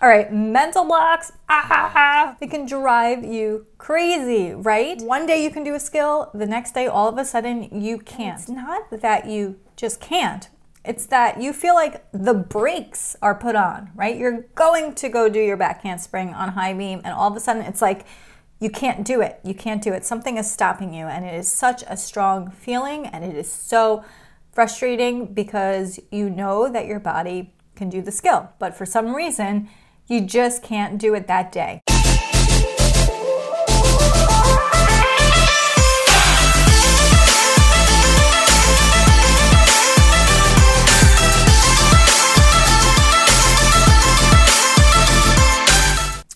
All right, mental blocks, they can drive you crazy, right? One day you can do a skill, the next day all of a sudden you can't. It's not that you just can't, it's that you feel like the brakes are put on, right? You're going to go do your back handspring on high beam and all of a sudden it's like, you can't do it, you can't do it. Something is stopping you and it is such a strong feeling and it is so frustrating because you know that your body can do the skill, but for some reason, you just can't do it that day.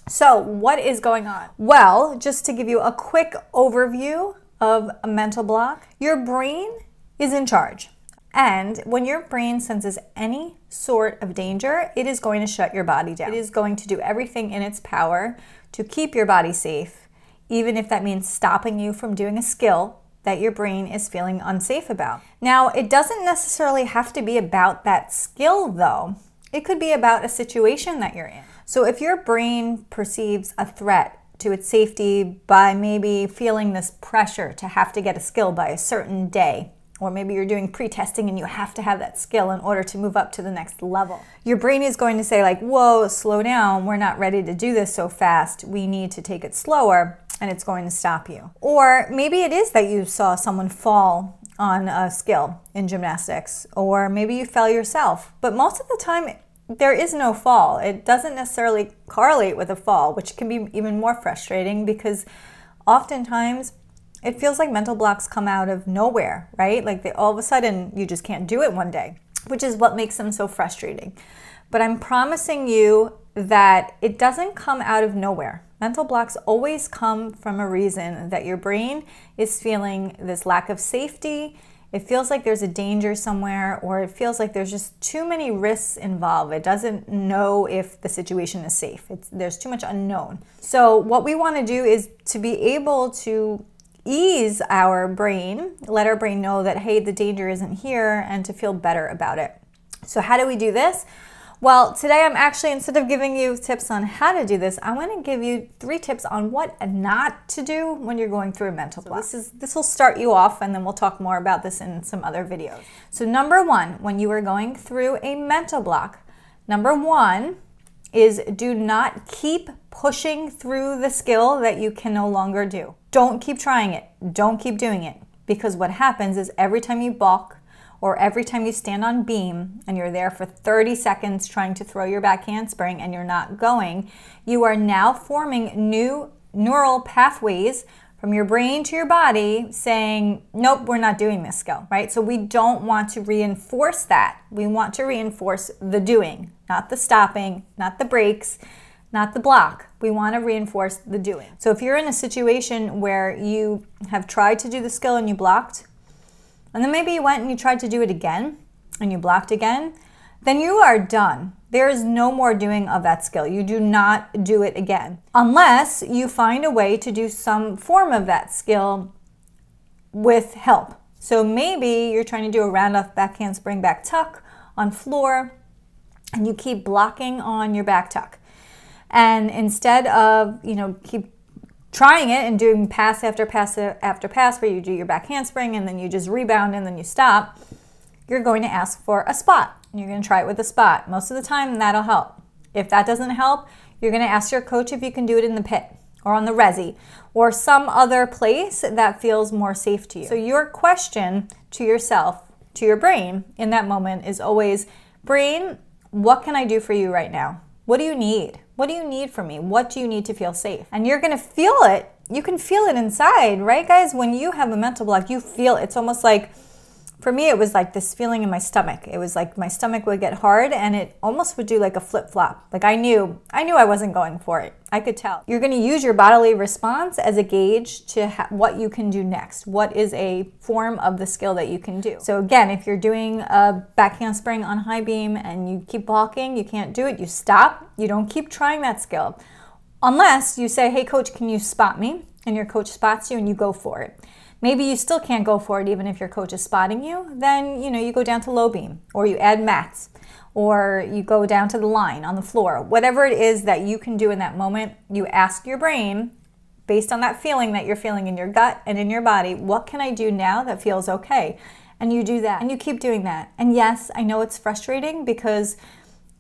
So what is going on? Well, just to give you a quick overview of a mental block, your brain is in charge. And when your brain senses any sort of danger, it is going to shut your body down. It is going to do everything in its power to keep your body safe, even if that means stopping you from doing a skill that your brain is feeling unsafe about. Now, it doesn't necessarily have to be about that skill though. It could be about a situation that you're in. So if your brain perceives a threat to its safety by maybe feeling this pressure to have to get a skill by a certain day, or maybe you're doing pre-testing and you have to have that skill in order to move up to the next level. Your brain is going to say like, whoa, slow down. We're not ready to do this so fast. We need to take it slower, and it's going to stop you. Or maybe it is that you saw someone fall on a skill in gymnastics, or maybe you fell yourself. But most of the time, there is no fall. It doesn't necessarily correlate with a fall, which can be even more frustrating because oftentimes it feels like mental blocks come out of nowhere, right? Like all of a sudden you just can't do it one day, which is what makes them so frustrating. But I'm promising you that it doesn't come out of nowhere. Mental blocks always come from a reason that your brain is feeling this lack of safety. It feels like there's a danger somewhere, or it feels like there's just too many risks involved. It doesn't know if the situation is safe. There's too much unknown. So what we want to do is to be able to ease our brain, let our brain know that, hey, the danger isn't here, and to feel better about it. So how do we do this? Well, today I'm actually, instead of giving you tips on how to do this, I want to give you 3 tips on what not to do when you're going through a mental block. This will start you off, and then we'll talk more about this in some other videos. So number 1, when you are going through a mental block, number 1 is do not keep pushing through the skill that you can no longer do. Don't keep trying it. Don't keep doing it. Because what happens is every time you balk or every time you stand on beam and you're there for 30 seconds trying to throw your back handspring and you're not going, you are now forming new neural pathways from your brain to your body saying, nope, we're not doing this skill, right? So we don't want to reinforce that. We want to reinforce the doing, not the stopping, not the breaks, not the block. We want to reinforce the doing. So if you're in a situation where you have tried to do the skill and you blocked, and then maybe you went and you tried to do it again and you blocked again, then you are done. There is no more doing of that skill. You do not do it again unless you find a way to do some form of that skill with help. So maybe you're trying to do a round off back handspring back tuck on floor and you keep blocking on your back tuck. And instead of, keep trying it and doing pass after pass after pass where you do your back handspring and then you just rebound and then you stop, you're going to ask for a spot. You're going to try it with a spot. Most of the time, that'll help. If that doesn't help, you're going to ask your coach if you can do it in the pit or on the resi or some other place that feels more safe to you. So your question to yourself, to your brain in that moment is always, brain, what can I do for you right now? What do you need? What do you need from me? What do you need to feel safe? And you're going to feel it. You can feel it inside, right, guys? When you have a mental block, you feel it's almost like, for me, it was like this feeling in my stomach. It was like my stomach would get hard and it almost would do like a flip-flop. Like I knew I wasn't going for it. I could tell. You're going to use your bodily response as a gauge to what you can do next. What is a form of the skill that you can do? So again, if you're doing a back handspring on high beam and you keep balking, you can't do it, you stop. You don't keep trying that skill. Unless you say, hey coach, can you spot me? And your coach spots you and you go for it. Maybe you still can't go for it even if your coach is spotting you, then you go down to low beam or you add mats or you go down to the line on the floor. Whatever it is that you can do in that moment, you ask your brain, based on that feeling that you're feeling in your gut and in your body, what can I do now that feels okay? And you do that, and you keep doing that. And yes, I know it's frustrating because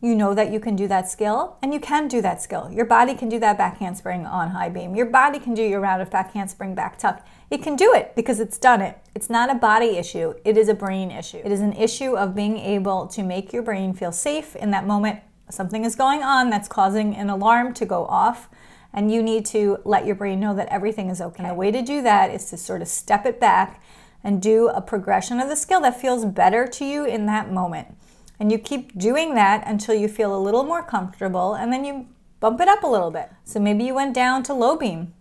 you know that you can do that skill, and you can do that skill. Your body can do that back handspring on high beam. Your body can do your round of back handspring, back tuck. It can do it because it's done it. It's not a body issue. It is a brain issue. It is an issue of being able to make your brain feel safe in that moment. Something is going on that's causing an alarm to go off, and you need to let your brain know that everything is okay. And the way to do that is to sort of step it back and do a progression of the skill that feels better to you in that moment. And you keep doing that until you feel a little more comfortable, and then you bump it up a little bit. So maybe you went down to low beam.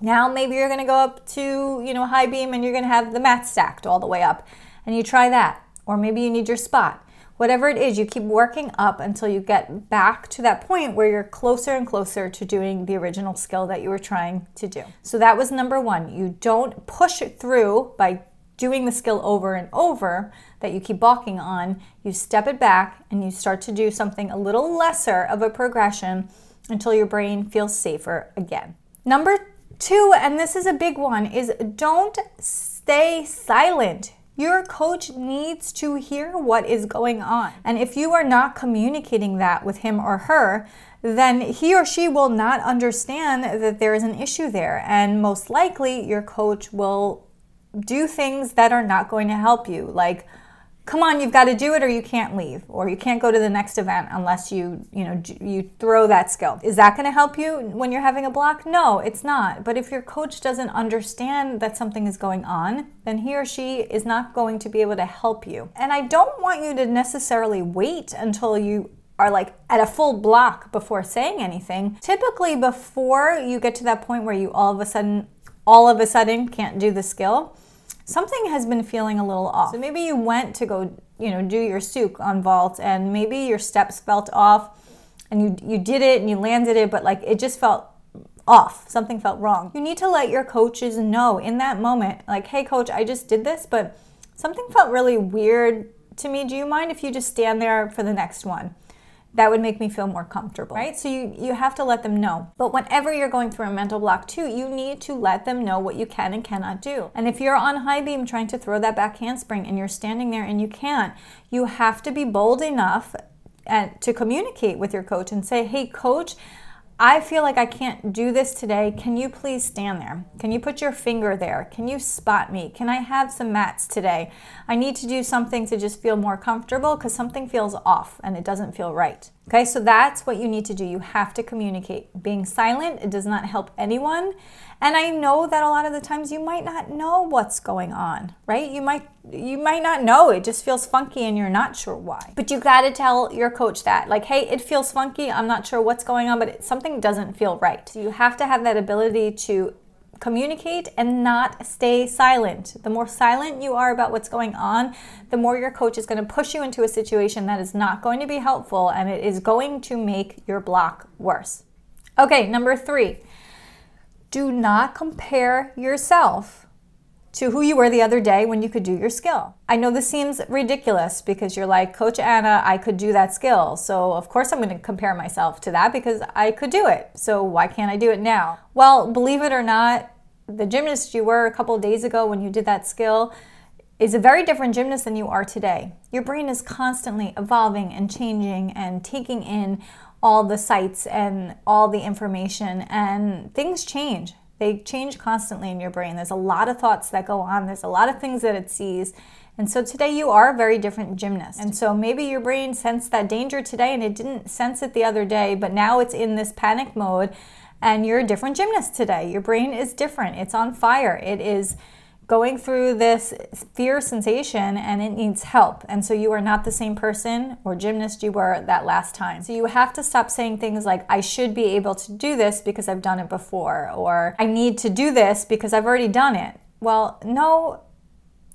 Now maybe you're gonna go up to, high beam, and you're gonna have the mat stacked all the way up, and you try that. Or maybe you need your spot. Whatever it is, you keep working up until you get back to that point where you're closer and closer to doing the original skill that you were trying to do. So that was number one. You don't push it through by doing the skill over and over that you keep balking on. You step it back and you start to do something a little lesser of a progression until your brain feels safer again. Number two, and this is a big one, is don't stay silent. Your coach needs to hear what is going on. And if you are not communicating that with him or her, then he or she will not understand that there is an issue there. And most likely your coach will do things that are not going to help you. Like, come on, you've got to do it or you can't leave, or you can't go to the next event unless you throw that skill. Is that going to help you when you're having a block? No, it's not. But if your coach doesn't understand that something is going on, then he or she is not going to be able to help you. And I don't want you to necessarily wait until you are like at a full block before saying anything. Typically before you get to that point where you all of a sudden can't do the skill, something has been feeling a little off. So maybe you went to go, do your souk on vault, and maybe your steps felt off, and you did it and you landed it, but like it just felt off. Something felt wrong. You need to let your coaches know in that moment, like, hey coach, I just did this, but something felt really weird to me. Do you mind if you just stand there for the next one? That would make me feel more comfortable, right? So you have to let them know. But whenever you're going through a mental block too, you need to let them know what you can and cannot do. And if you're on high beam trying to throw that back handspring and you're standing there and you can't, you have to be bold enough to communicate with your coach and say, hey coach, I feel like I can't do this today. Can you please stand there? Can you put your finger there? Can you spot me? Can I have some mats today? I need to do something to just feel more comfortable because something feels off and it doesn't feel right. Okay, so that's what you need to do. You have to communicate. Being silent, it does not help anyone. And I know that a lot of the times you might not know what's going on, right? You might not know. It just feels funky and you're not sure why. But you got to tell your coach that, like, hey, it feels funky. I'm not sure what's going on, but something doesn't feel right. So you have to have that ability to communicate and not stay silent. The more silent you are about what's going on, the more your coach is going to push you into a situation that is not going to be helpful, and it is going to make your block worse. Okay, number 3. Do not compare yourself to who you were the other day when you could do your skill. I know this seems ridiculous because you're like, Coach Anna, I could do that skill. So of course I'm going to compare myself to that because I could do it. So why can't I do it now? Well, believe it or not, the gymnast you were a couple of days ago when you did that skill is a very different gymnast than you are today. Your brain is constantly evolving and changing and taking in all the sights and all the information, and things change. They change constantly in your brain. There's a lot of thoughts that go on. There's a lot of things that it sees. And so today you are a very different gymnast. And so maybe your brain sensed that danger today and it didn't sense it the other day, but now it's in this panic mode and you're a different gymnast today. Your brain is different. It's on fire. It is going through this fear sensation and it needs help. And so you are not the same person or gymnast you were that last time. So you have to stop saying things like, I should be able to do this because I've done it before, or I need to do this because I've already done it. Well, no,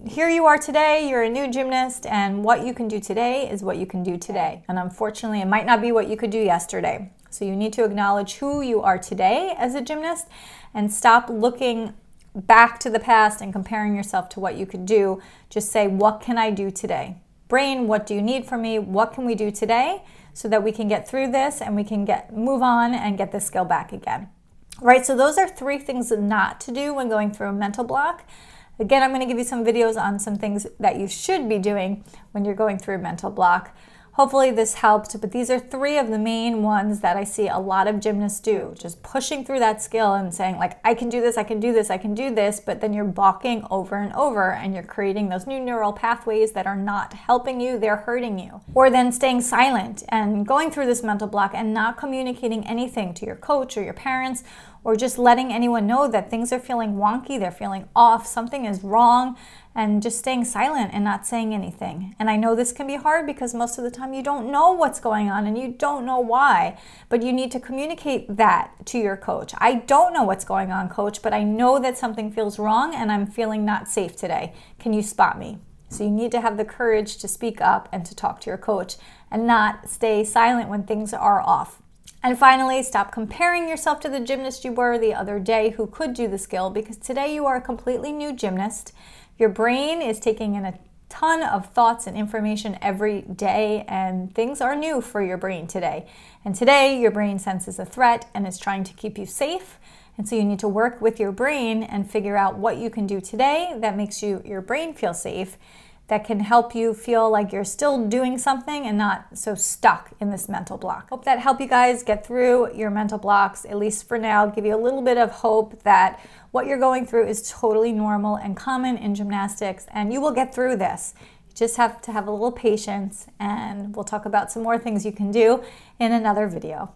here you are today, you're a new gymnast, and what you can do today is what you can do today. And unfortunately, it might not be what you could do yesterday. So you need to acknowledge who you are today as a gymnast and stop looking back to the past and comparing yourself to what you could do. Just say, what can I do today? brain, what do you need from me? What can we do today so that we can get through this and we can move on and get this skill back again? Right, so those are 3 things not to do when going through a mental block. Again, I'm going to give you some videos on some things that you should be doing when you're going through a mental block. Hopefully this helped, but these are 3 of the main ones that I see a lot of gymnasts do. Just pushing through that skill and saying like, I can do this, I can do this, I can do this, but then you're balking over and over and you're creating those new neural pathways that are not helping you, they're hurting you. Or then staying silent and going through this mental block and not communicating anything to your coach or your parents, or just letting anyone know that things are feeling wonky, they're feeling off, something is wrong, and just staying silent and not saying anything. And I know this can be hard because most of the time you don't know what's going on and you don't know why, but you need to communicate that to your coach. I don't know what's going on, coach, but I know that something feels wrong and I'm feeling not safe today. Can you spot me? So you need to have the courage to speak up and to talk to your coach and not stay silent when things are off. And finally, stop comparing yourself to the gymnast you were the other day who could do the skill, because today you are a completely new gymnast. Your brain is taking in a ton of thoughts and information every day, and things are new for your brain today. And today your brain senses a threat and is trying to keep you safe. And so you need to work with your brain and figure out what you can do today that makes your brain feel safe, that can help you feel like you're still doing something and not so stuck in this mental block. Hope that helped you guys get through your mental blocks, at least for now, give you a little bit of hope that what you're going through is totally normal and common in gymnastics, and you will get through this. You just have to have a little patience, and we'll talk about some more things you can do in another video.